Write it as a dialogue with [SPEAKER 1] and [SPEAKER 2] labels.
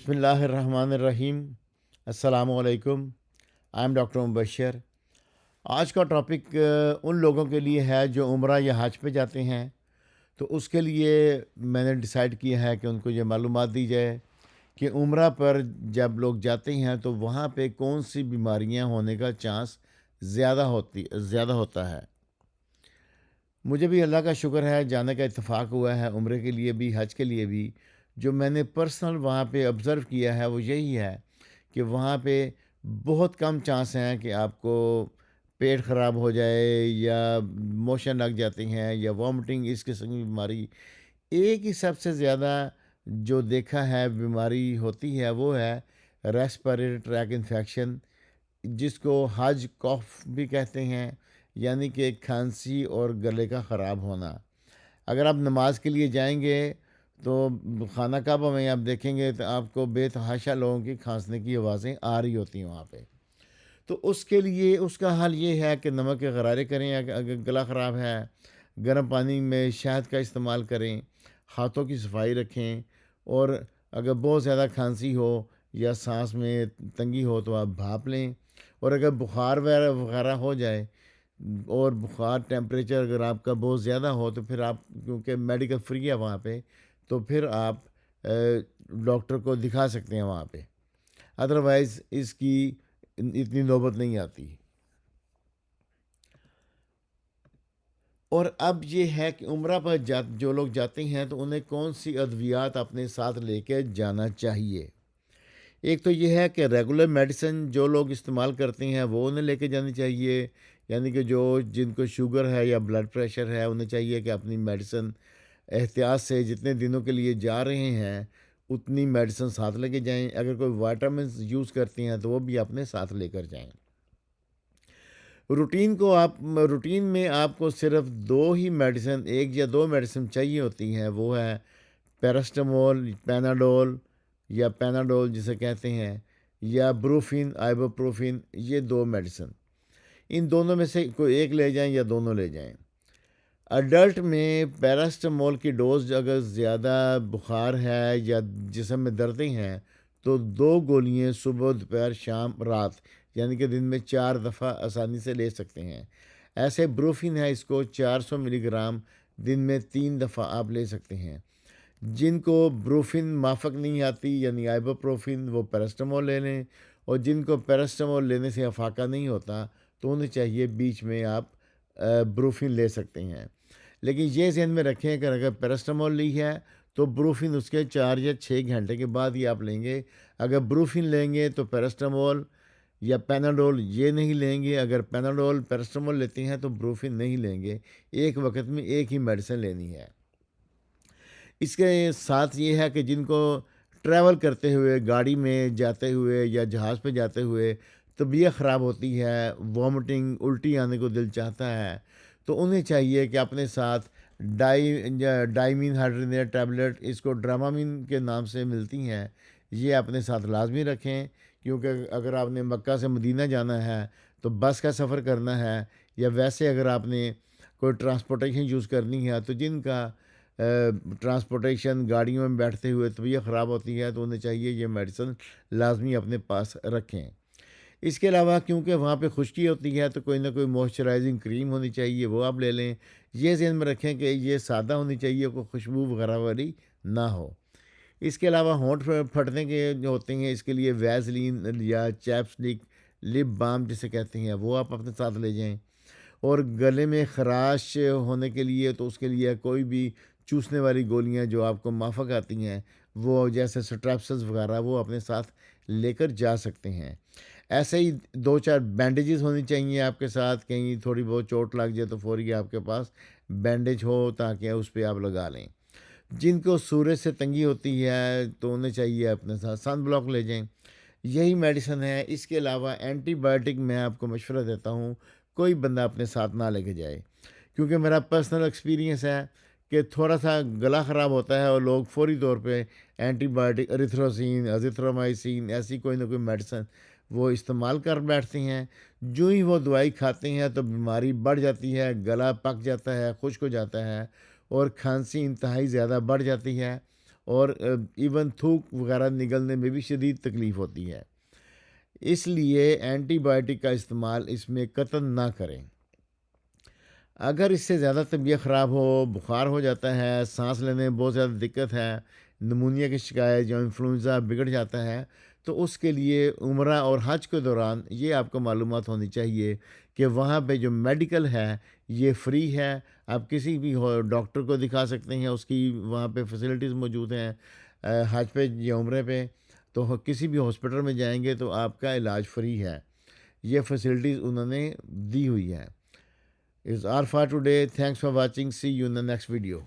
[SPEAKER 1] بسم اللہ الرحمن الرحیم۔ السلام علیکم۔ آئی ایم ڈاکٹر مبشر۔ آج کا ٹاپک ان لوگوں کے لیے ہے جو عمرہ یا حج پہ جاتے ہیں، تو اس کے لیے میں نے ڈیسائیڈ کیا ہے کہ ان کو یہ معلومات دی جائے کہ عمرہ پر جب لوگ جاتے ہیں تو وہاں پہ کون سی بیماریاں ہونے کا چانس زیادہ ہوتا ہے۔ مجھے بھی اللہ کا شکر ہے، جانے کا اتفاق ہوا ہے، عمرے کے لیے بھی حج کے لیے بھی۔ جو میں نے پرسنل وہاں پہ آبزرو کیا ہے وہ یہی ہے کہ وہاں پہ بہت کم چانس ہیں کہ آپ کو پیٹ خراب ہو جائے یا موشن لگ جاتے ہیں یا وامٹنگ، اس قسم کی بیماری۔ ایک ہی سب سے زیادہ جو دیکھا ہے بیماری ہوتی ہے وہ ہے ریسپیریٹری ٹریک انفیکشن، جس کو حج کوف بھی کہتے ہیں، یعنی کہ کھانسی اور گلے کا خراب ہونا۔ اگر آپ نماز کے لیے جائیں گے تو خانہ کعبہ میں آپ دیکھیں گے تو آپ کو بے تحاشا لوگوں کی کھانسنے کی آوازیں آ رہی ہوتی ہیں وہاں پہ۔ تو اس کے لیے اس کا حل یہ ہے کہ نمک کے غرارے کریں، اگر گلا خراب ہے گرم پانی میں شہد کا استعمال کریں، ہاتھوں کی صفائی رکھیں، اور اگر بہت زیادہ کھانسی ہو یا سانس میں تنگی ہو تو آپ بھاپ لیں، اور اگر بخار وغیرہ ہو جائے اور بخار ٹیمپریچر اگر آپ کا بہت زیادہ ہو تو پھر آپ، کیونکہ میڈیکل فری ہے وہاں پہ، تو پھر آپ ڈاکٹر کو دکھا سکتے ہیں وہاں پہ، ادروائز اس کی اتنی نوبت نہیں آتی۔ اور اب یہ ہے کہ عمرہ پر جو لوگ جاتے ہیں تو انہیں کون سی ادویات اپنے ساتھ لے کے جانا چاہیے۔ ایک تو یہ ہے کہ ریگولر میڈیسن جو لوگ استعمال کرتے ہیں وہ انہیں لے کے جانی چاہیے، یعنی کہ جن کو شوگر ہے یا بلڈ پریشر ہے انہیں چاہیے کہ اپنی میڈیسن احتیاط سے جتنے دنوں کے لیے جا رہے ہیں اتنی میڈیسن ساتھ لے کے جائیں۔ اگر کوئی وائٹامنس یوز کرتے ہیں تو وہ بھی اپنے ساتھ لے کر جائیں۔ روٹین میں آپ کو صرف دو ہی میڈیسن، ایک یا دو میڈیسن چاہیے ہوتی ہیں، وہ ہے پیراسٹامول، پیناڈول جسے کہتے ہیں، یا بروفین، آئبوپروفین، یہ دو میڈیسن۔ ان دونوں میں سے کوئی ایک لے جائیں یا دونوں لے جائیں۔ اڈلٹ میں پیراسٹامول کی ڈوز اگر زیادہ بخار ہے یا جسم میں دردیں ہیں تو 2 گولیاں صبح، دوپہر، شام، رات، یعنی کہ دن میں 4 دفعہ آسانی سے لے سکتے ہیں۔ ایسے بروفین ہے، اس کو 400 ملی گرام دن میں 3 دفعہ آپ لے سکتے ہیں۔ جن کو بروفین مافق نہیں آتی یعنی آئبوپروفین، وہ پیراسٹامول لے لیں، اور جن کو پیراسٹامول لینے سے افاقہ نہیں ہوتا تو انہیں چاہیے بیچ میں آپ بروفین لے سکتے ہیں۔ لیکن یہ ذہن میں رکھیں کہ اگر پیراسٹامول لی ہے تو بروفین اس کے 4 یا 6 گھنٹے کے بعد ہی آپ لیں گے۔ اگر بروفین لیں گے تو پیراسٹامول یا پیناڈول یہ نہیں لیں گے۔ اگر پیراسٹامول لیتے ہیں تو بروفین نہیں لیں گے۔ ایک وقت میں ایک ہی میڈیسن لینی ہے۔ اس کے ساتھ یہ ہے کہ جن کو ٹریول کرتے ہوئے، گاڑی میں جاتے ہوئے یا جہاز پہ جاتے ہوئے طبیعت خراب ہوتی ہے، وامٹنگ، الٹی آنے کو دل چاہتا ہے، تو انہیں چاہیے کہ اپنے ساتھ ڈائمین ہائڈرینیٹ ٹیبلٹ، اس کو ڈرامامین کے نام سے ملتی ہیں، یہ اپنے ساتھ لازمی رکھیں، کیونکہ اگر آپ نے مکہ سے مدینہ جانا ہے تو بس کا سفر کرنا ہے، یا ویسے اگر آپ نے کوئی ٹرانسپورٹیشن یوز کرنی ہے تو جن کا ٹرانسپورٹیشن گاڑیوں میں بیٹھتے ہوئے طبیعت خراب ہوتی ہے تو انہیں چاہیے یہ میڈیسن لازمی اپنے پاس رکھیں۔ اس کے علاوہ کیونکہ وہاں پہ خشکی ہوتی ہے تو کوئی نہ کوئی موئسچرائزنگ کریم ہونی چاہیے، وہ آپ لے لیں۔ یہ ذہن میں رکھیں کہ یہ سادہ ہونی چاہیے، کوئی خوشبو وغیرہ والی نہ ہو۔ اس کے علاوہ ہونٹ پھٹنے کے جو ہوتے ہیں اس کے لیے ویزلین یا چیپسٹک، لپ بام جسے کہتے ہیں، وہ آپ اپنے ساتھ لے جائیں۔ اور گلے میں خراش ہونے کے لیے تو اس کے لیے کوئی بھی چوسنے والی گولیاں جو آپ کو مافق آتی ہیں، وہ جیسے سٹریپسز وغیرہ، وہ اپنے ساتھ لے کر جا سکتے ہیں۔ ایسے ہی 2-4 بینڈیجز ہونی چاہیے آپ کے ساتھ، کہیں تھوڑی بہت چوٹ لگ جائے تو فوری آپ کے پاس بینڈیج ہو تاکہ اس پہ آپ لگا لیں۔ جن کو سورج سے تنگی ہوتی ہے تو انہیں چاہیے اپنے ساتھ سن بلاک لے جائیں۔ یہی میڈیسن ہے۔ اس کے علاوہ اینٹی بائیوٹک میں آپ کو مشورہ دیتا ہوں کوئی بندہ اپنے ساتھ نہ لے کے جائے، کیونکہ میرا پرسنل ایکسپیرینس ہے کہ تھوڑا سا گلا خراب ہوتا ہے اور لوگ فوری طور پہ اینٹی بائیوٹک، اریتھروسین، ازیتھرومائسین، ایسی کوئی نہ کوئی میڈیسن وہ استعمال کر بیٹھتے ہیں۔ جو ہی وہ دوائی کھاتے ہیں تو بیماری بڑھ جاتی ہے، گلا پک جاتا ہے، خشک ہو جاتا ہے، اور کھانسی انتہائی زیادہ بڑھ جاتی ہے، اور ایون تھوک وغیرہ نگلنے میں بھی شدید تکلیف ہوتی ہے، اس لیے اینٹی بائیوٹک کا استعمال اس میں قطعاً نہ کریں۔ اگر اس سے زیادہ طبیعت خراب ہو، بخار ہو جاتا ہے، سانس لینے میں بہت زیادہ دقت ہے، نمونیا کی شکایت یا انفلوئنزا بگڑ جاتا ہے، تو اس کے لیے عمرہ اور حج کے دوران یہ آپ کو معلومات ہونی چاہیے کہ وہاں پہ جو میڈیکل ہے یہ فری ہے، آپ کسی بھی ڈاکٹر کو دکھا سکتے ہیں، اس کی وہاں پہ فیسلٹیز موجود ہیں۔ حج پہ یا عمرے پہ تو کسی بھی ہاسپٹل میں جائیں گے تو آپ کا علاج فری ہے، یہ فیسلٹیز انہوں نے دی ہوئی ہیں۔ Is all for today. Thanks for watching. See you in the next video.